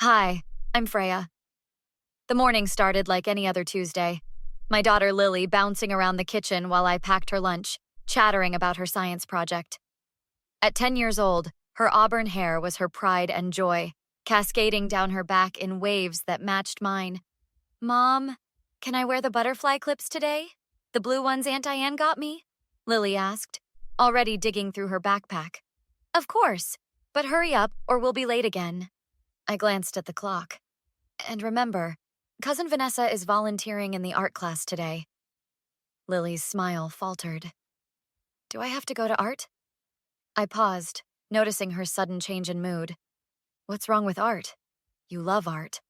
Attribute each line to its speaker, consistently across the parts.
Speaker 1: Hi, I'm Freya. The morning started like any other Tuesday. My daughter Lily bouncing around the kitchen while I packed her lunch, chattering about her science project. At 10 years old, her auburn hair was her pride and joy, cascading down her back in waves that matched mine. Mom, can I wear the butterfly clips today? The blue ones Aunt Diane got me? Lily asked, already digging through her backpack. Of course, but hurry up or we'll be late again. I glanced at the clock. And remember, Cousin Vanessa is volunteering in the art class today. Lily's smile faltered. Do I have to go to art? I paused, noticing her sudden change in mood. What's wrong with art? You love art.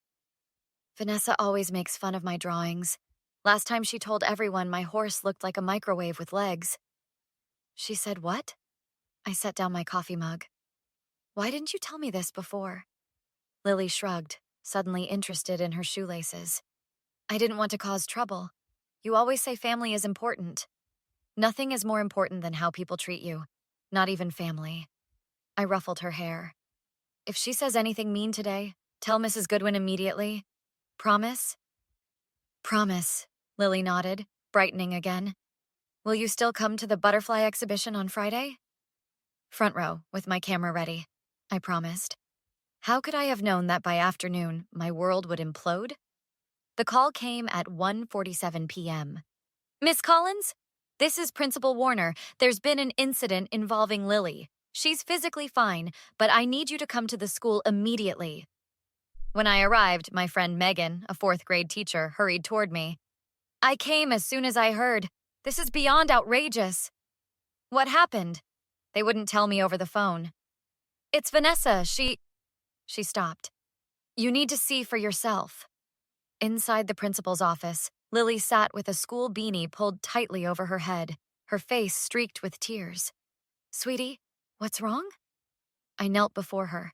Speaker 1: Vanessa always makes fun of my drawings. Last time she told everyone my horse looked like a microwave with legs. She said what? I set down my coffee mug. Why didn't you tell me this before? Lily shrugged, suddenly interested in her shoelaces. I didn't want to cause trouble. You always say family is important. Nothing is more important than how people treat you, not even family. I ruffled her hair. If she says anything mean today, tell Mrs. Goodwin immediately. Promise? Promise, Lily nodded, brightening again. Will you still come to the butterfly exhibition on Friday? Front row, with my camera ready, I promised. How could I have known that by afternoon, my world would implode? The call came at 1:47 p.m. Miss Collins? This is Principal Warner. There's been an incident involving Lily. She's physically fine, but I need you to come to the school immediately. When I arrived, my friend Megan, a fourth-grade teacher, hurried toward me. I came as soon as I heard. This is beyond outrageous. What happened? They wouldn't tell me over the phone. It's Vanessa. She stopped. You need to see for yourself. Inside the principal's office, Lily sat with a school beanie pulled tightly over her head, her face streaked with tears. Sweetie, what's wrong? I knelt before her.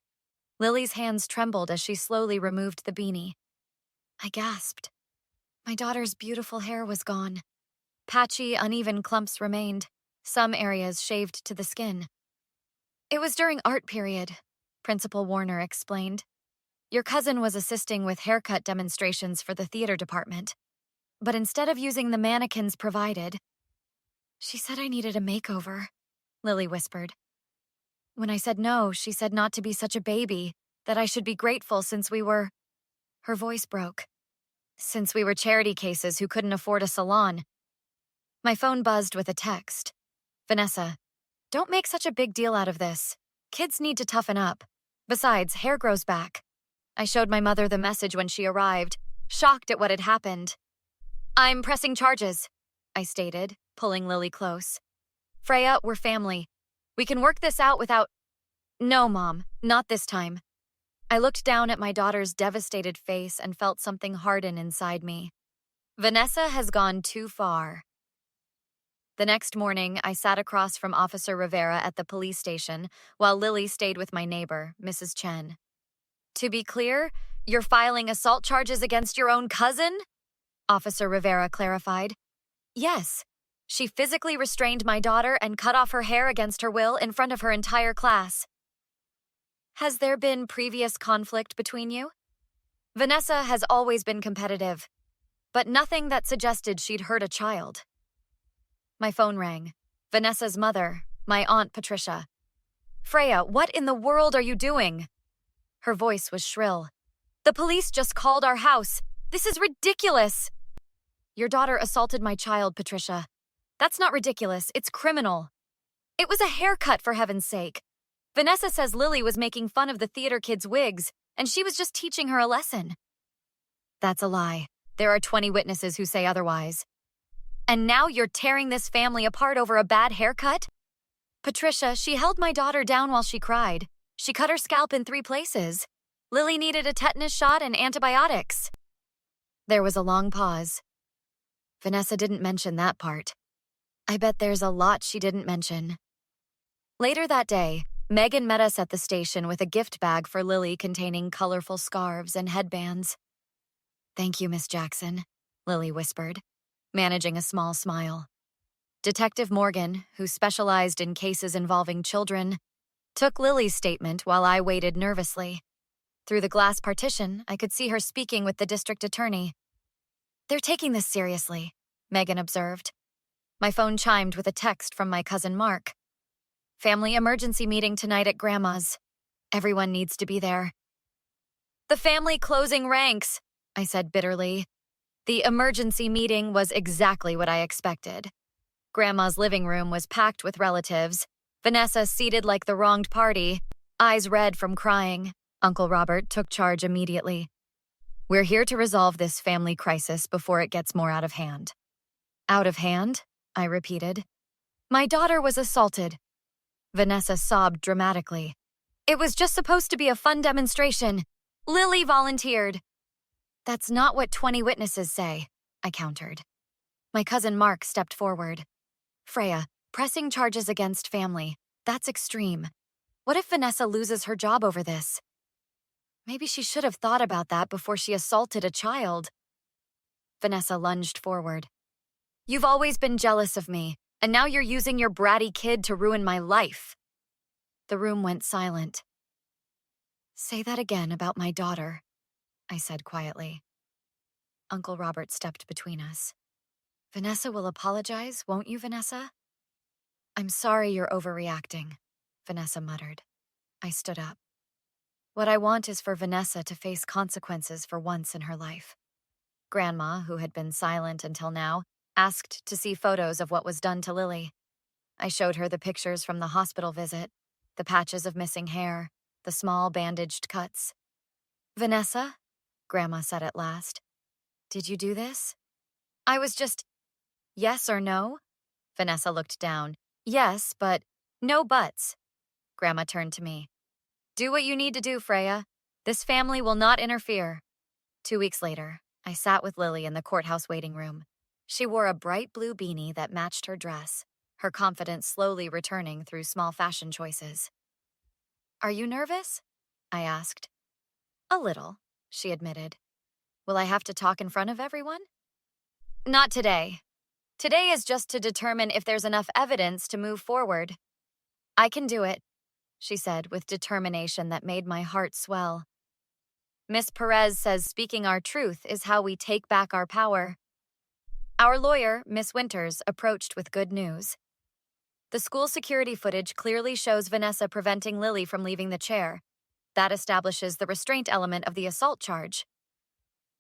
Speaker 1: Lily's hands trembled as she slowly removed the beanie. I gasped. My daughter's beautiful hair was gone. Patchy, uneven clumps remained, some areas shaved to the skin. It was during art period, Principal Warner explained. Your cousin was assisting with haircut demonstrations for the theater department. But instead of using the mannequins provided, she said I needed a makeover, Lily whispered. When I said no, she said not to be such a baby, that I should be grateful since we were... Her voice broke. Since we were charity cases who couldn't afford a salon. My phone buzzed with a text. Vanessa, don't make such a big deal out of this. Kids need to toughen up. Besides, hair grows back. I showed my mother the message when she arrived, shocked at what had happened. I'm pressing charges, I stated, pulling Lily close. Freya, we're family. We can work this out without... No, Mom, not this time. I looked down at my daughter's devastated face and felt something harden inside me. Vanessa has gone too far. The next morning, I sat across from Officer Rivera at the police station while Lily stayed with my neighbor, Mrs. Chen. To be clear, you're filing assault charges against your own cousin? Officer Rivera clarified. Yes. She physically restrained my daughter and cut off her hair against her will in front of her entire class. Has there been previous conflict between you? Vanessa has always been competitive, but nothing that suggested she'd hurt a child. My phone rang. Vanessa's mother, my Aunt Patricia. Freya, what in the world are you doing? Her voice was shrill. The police just called our house. This is ridiculous. Your daughter assaulted my child, Patricia. That's not ridiculous, it's criminal. It was a haircut, for heaven's sake. Vanessa says Lily was making fun of the theater kids' wigs, and she was just teaching her a lesson. That's a lie. There are 20 witnesses who say otherwise. And now you're tearing this family apart over a bad haircut? Patricia, she held my daughter down while she cried. She cut her scalp in 3 places. Lily needed a tetanus shot and antibiotics. There was a long pause. Vanessa didn't mention that part. I bet there's a lot she didn't mention. Later that day, Megan met us at the station with a gift bag for Lily containing colorful scarves and headbands. Thank you, Miss Jackson, Lily whispered, managing a small smile. Detective Morgan, who specialized in cases involving children, took Lily's statement while I waited nervously. Through the glass partition, I could see her speaking with the district attorney. "They're taking this seriously," Megan observed. My phone chimed with a text from my cousin Mark. "Family emergency meeting tonight at Grandma's. Everyone needs to be there." "The family closing ranks," I said bitterly. The emergency meeting was exactly what I expected. Grandma's living room was packed with relatives, Vanessa seated like the wronged party, eyes red from crying. Uncle Robert took charge immediately. "We're here to resolve this family crisis before it gets more out of hand." "Out of hand?" I repeated. "My daughter was assaulted." Vanessa sobbed dramatically. "It was just supposed to be a fun demonstration. Lily volunteered." "That's not what 20 witnesses say," I countered. My cousin Mark stepped forward. "Freya, pressing charges against family. That's extreme. What if Vanessa loses her job over this?" "Maybe she should have thought about that before she assaulted a child." Vanessa lunged forward. "You've always been jealous of me, and now you're using your bratty kid to ruin my life." The room went silent. "Say that again about my daughter," I said quietly. Uncle Robert stepped between us. "Vanessa will apologize, won't you, Vanessa?" "I'm sorry you're overreacting," Vanessa muttered. I stood up. "What I want is for Vanessa to face consequences for once in her life." Grandma, who had been silent until now, asked to see photos of what was done to Lily. I showed her the pictures from the hospital visit, the patches of missing hair, the small bandaged cuts. "Vanessa," Grandma said at last, "did you do this?" I was just, "Yes or no?" Vanessa looked down. "Yes, but no buts." Grandma turned to me. "Do what you need to do, Freya. This family will not interfere." 2 weeks later, I sat with Lily in the courthouse waiting room. She wore a bright blue beanie that matched her dress, her confidence slowly returning through small fashion choices. "Are you nervous?" I asked. "A little," she admitted. "Will I have to talk in front of everyone?" "Not today. Today is just to determine if there's enough evidence to move forward." "I can do it," she said with determination that made my heart swell. "Miss Perez says speaking our truth is how we take back our power." Our lawyer, Miss Winters, approached with good news. "The school security footage clearly shows Vanessa preventing Lily from leaving the chair. That establishes the restraint element of the assault charge.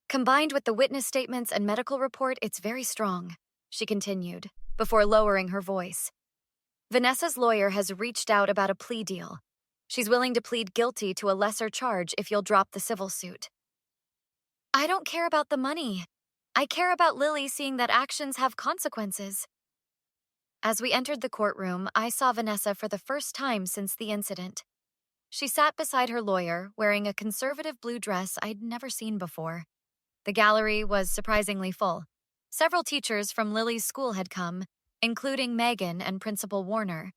Speaker 1: Combined with the witness statements and medical report, it's very strong," she continued, before lowering her voice. "Vanessa's lawyer has reached out about a plea deal. She's willing to plead guilty to a lesser charge if you'll drop the civil suit." "I don't care about the money. I care about Lily seeing that actions have consequences." As we entered the courtroom, I saw Vanessa for the first time since the incident. She sat beside her lawyer, wearing a conservative blue dress I'd never seen before. The gallery was surprisingly full. Several teachers from Lily's school had come, including Megan and Principal Warner.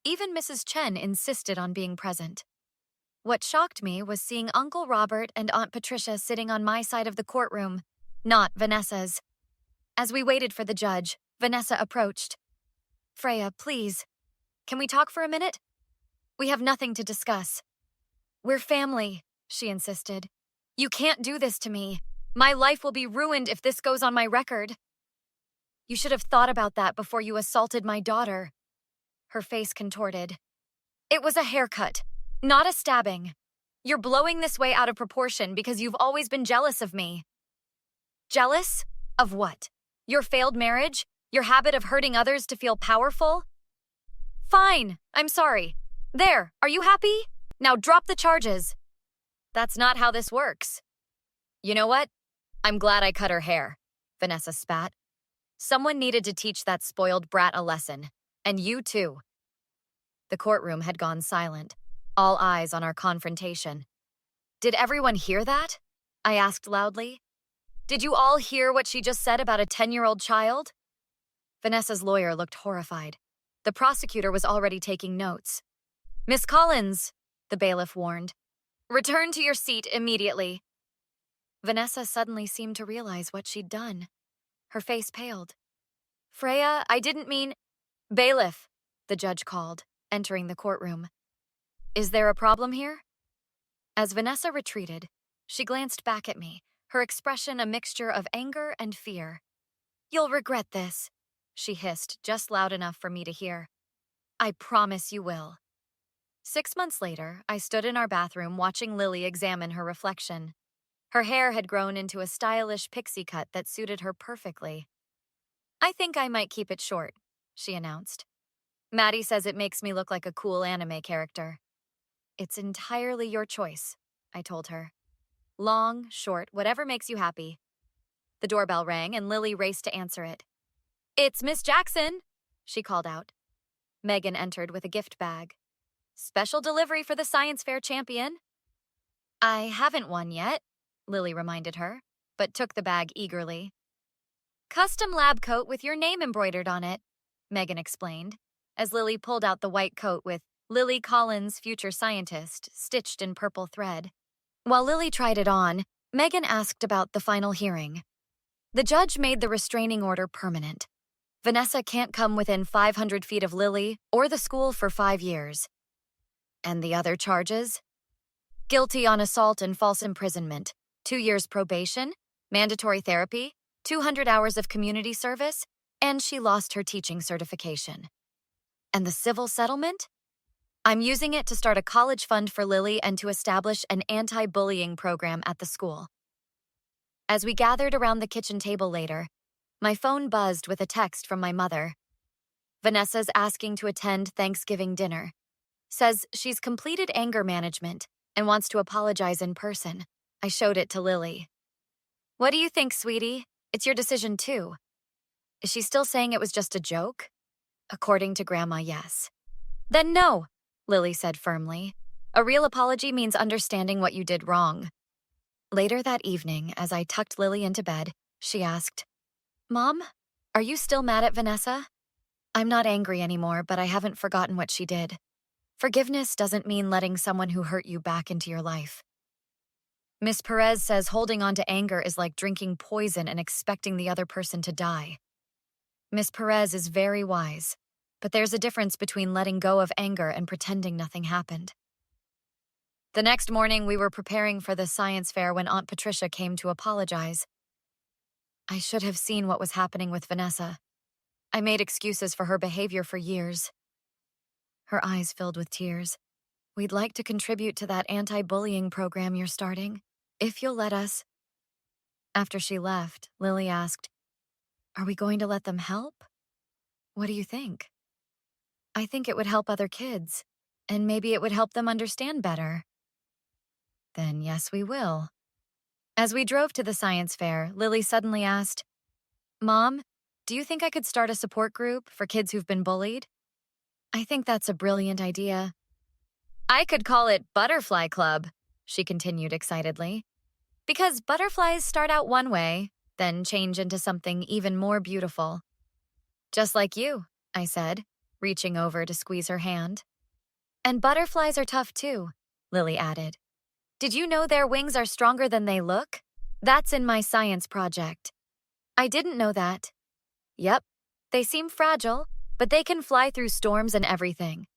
Speaker 1: Even Mrs. Chen insisted on being present. What shocked me was seeing Uncle Robert and Aunt Patricia sitting on my side of the courtroom, not Vanessa's. As we waited for the judge, Vanessa approached. "Freya, please. Can we talk for a minute? We have nothing to discuss." "We're family," she insisted. "You can't do this to me. My life will be ruined if this goes on my record." "You should have thought about that before you assaulted my daughter." Her face contorted. "It was a haircut, not a stabbing. You're blowing this way out of proportion because you've always been jealous of me." "Jealous? Of what? Your failed marriage? Your habit of hurting others to feel powerful?" "Fine, I'm sorry. There, are you happy? Now drop the charges." "That's not how this works." "You know what? I'm glad I cut her hair," Vanessa spat. "Someone needed to teach that spoiled brat a lesson. And you too." The courtroom had gone silent, all eyes on our confrontation. "Did everyone hear that?" I asked loudly. "Did you all hear what she just said about a 10-year-old child?" Vanessa's lawyer looked horrified. The prosecutor was already taking notes. "Miss Collins," the bailiff warned, "return to your seat immediately." Vanessa suddenly seemed to realize what she'd done. Her face paled. "Freya, I didn't mean—" "Bailiff," the judge called, entering the courtroom. "Is there a problem here?" As Vanessa retreated, she glanced back at me, her expression a mixture of anger and fear. "You'll regret this," she hissed just loud enough for me to hear. "I promise you will." 6 months later, I stood in our bathroom watching Lily examine her reflection. Her hair had grown into a stylish pixie cut that suited her perfectly. "I think I might keep it short," she announced. "Maddie says it makes me look like a cool anime character." "It's entirely your choice," I told her. "Long, short, whatever makes you happy." The doorbell rang and Lily raced to answer it. "It's Miss Jackson," she called out. Megan entered with a gift bag. "Special delivery for the science fair champion." "I haven't won yet," Lily reminded her, but took the bag eagerly. "Custom lab coat with your name embroidered on it," Megan explained, as Lily pulled out the white coat with "Lily Collins, Future Scientist" stitched in purple thread. While Lily tried it on, Megan asked about the final hearing. The judge made the restraining order permanent. Vanessa can't come within 500 feet of Lily or the school for 5 years. And the other charges? Guilty on assault and false imprisonment, 2 years probation, mandatory therapy, 200 hours of community service, and she lost her teaching certification. And the civil settlement? I'm using it to start a college fund for Lily and to establish an anti-bullying program at the school. As we gathered around the kitchen table later, my phone buzzed with a text from my mother. "Vanessa's asking to attend Thanksgiving dinner. Says she's completed anger management and wants to apologize in person." I showed it to Lily. "What do you think, sweetie? It's your decision too." "Is she still saying it was just a joke?" "According to Grandma, yes." "Then no," Lily said firmly. "A real apology means understanding what you did wrong." Later that evening, as I tucked Lily into bed, she asked, "Mom, are you still mad at Vanessa?" "I'm not angry anymore, but I haven't forgotten what she did. Forgiveness doesn't mean letting someone who hurt you back into your life." Miss Perez says holding on to anger is like drinking poison and expecting the other person to die. Miss Perez is very wise, but there's a difference between letting go of anger and pretending nothing happened. The next morning, we were preparing for the science fair when Aunt Patricia came to apologize. I should have seen what was happening with Vanessa. I made excuses for her behavior for years. Her eyes filled with tears. "We'd like to contribute to that anti-bullying program you're starting, if you'll let us." After she left, Lily asked, "Are we going to let them help?" "What do you think?" "I think it would help other kids, and maybe it would help them understand better." "Then yes, we will." As we drove to the science fair, Lily suddenly asked, "Mom, do you think I could start a support group for kids who've been bullied?" "I think that's a brilliant idea." "I could call it Butterfly Club," she continued excitedly. "Because butterflies start out one way, then change into something even more beautiful." "Just like you," I said, reaching over to squeeze her hand. "And butterflies are tough too," Lily added. "Did you know their wings are stronger than they look? That's in my science project." "I didn't know that." "Yep, they seem fragile, but they can fly through storms and everything."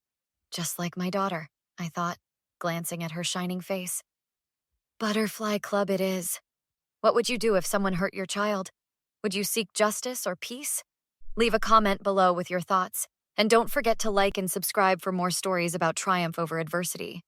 Speaker 1: Just like my daughter, I thought, glancing at her shining face. Butterfly Club it is. What would you do if someone hurt your child? Would you seek justice or peace? Leave a comment below with your thoughts, and don't forget to like and subscribe for more stories about triumph over adversity.